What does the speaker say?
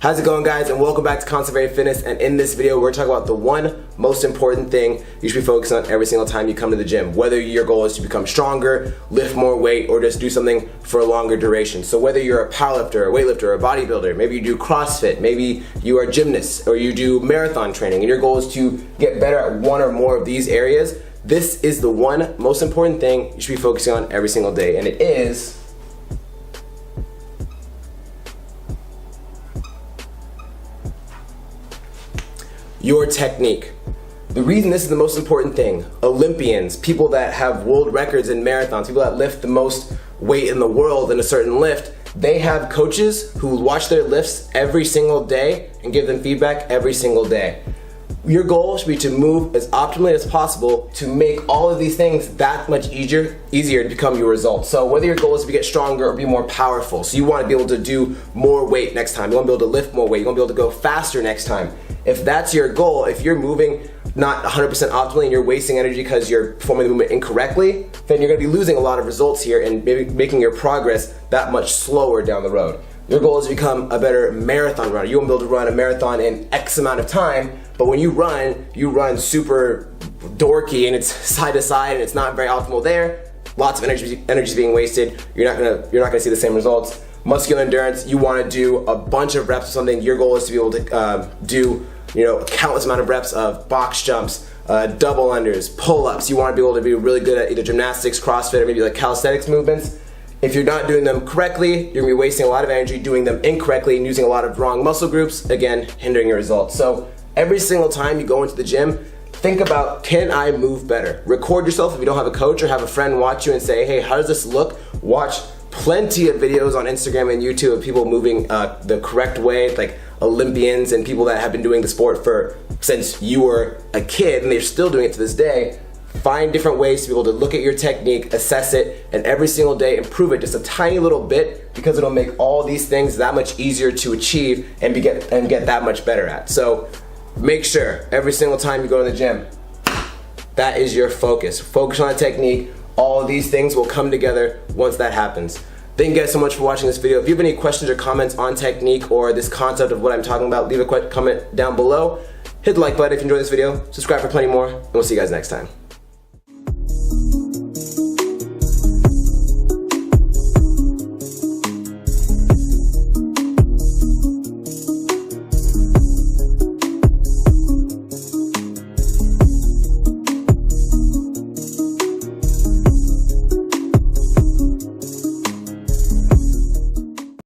How's it going, guys? And welcome back to ConstantlyVariedFitness. And in this video, we're talking about the one most important thing you should be focusing on every single time you come to the gym. Whether your goal is to become stronger, lift more weight, or just do something for a longer duration. So whether you're a powerlifter, a weightlifter, a bodybuilder, maybe you do CrossFit, maybe you are a gymnast, or you do marathon training, and your goal is to get better at one or more of these areas, this is the one most important thing you should be focusing on every single day, and it is your technique. The reason this is the most important thing, Olympians, people that have world records in marathons, people that lift the most weight in the world in a certain lift, they have coaches who watch their lifts every single day and give them feedback every single day. Your goal should be to move as optimally as possible to make all of these things that much easier to become your results. So whether your goal is to get stronger or be more powerful, so you want to be able to do more weight next time, you want to be able to lift more weight, you want to be able to go faster next time. If that's your goal, if you're moving not 100% optimally and you're wasting energy because you're performing the movement incorrectly, then you're going to be losing a lot of results here and maybe making your progress that much slower down the road. Your goal is to become a better marathon runner. You want to be able to run a marathon in X amount of time, but when you run super dorky and it's side to side and it's not very optimal there. Lots of energy is being wasted. You're not gonna see the same results. Muscular endurance, you want to do a bunch of reps of something. Your goal is to be able to do a countless amount of reps of box jumps, double unders, pull-ups. You want to be able to be really good at either gymnastics, CrossFit, or maybe like calisthenics movements. If you're not doing them correctly, you're going to be wasting a lot of energy doing them incorrectly and using a lot of wrong muscle groups, again, hindering your results. So every single time you go into the gym, think about, can I move better? Record yourself if you don't have a coach, or have a friend watch you and say, hey, how does this look? Watch plenty of videos on Instagram and YouTube of people moving the correct way, like Olympians and people that have been doing the sport since you were a kid and they're still doing it to this day. Find different ways to be able to look at your technique, assess it, and every single day improve it just a tiny little bit, because it'll make all these things that much easier to achieve and get that much better at. So make sure every single time you go to the gym, that is your focus. Focus on the technique. All of these things will come together once that happens. Thank you guys so much for watching this video. If you have any questions or comments on technique or this concept of what I'm talking about, leave a comment down below. Hit the like button if you enjoyed this video. Subscribe for plenty more, and we'll see you guys next time.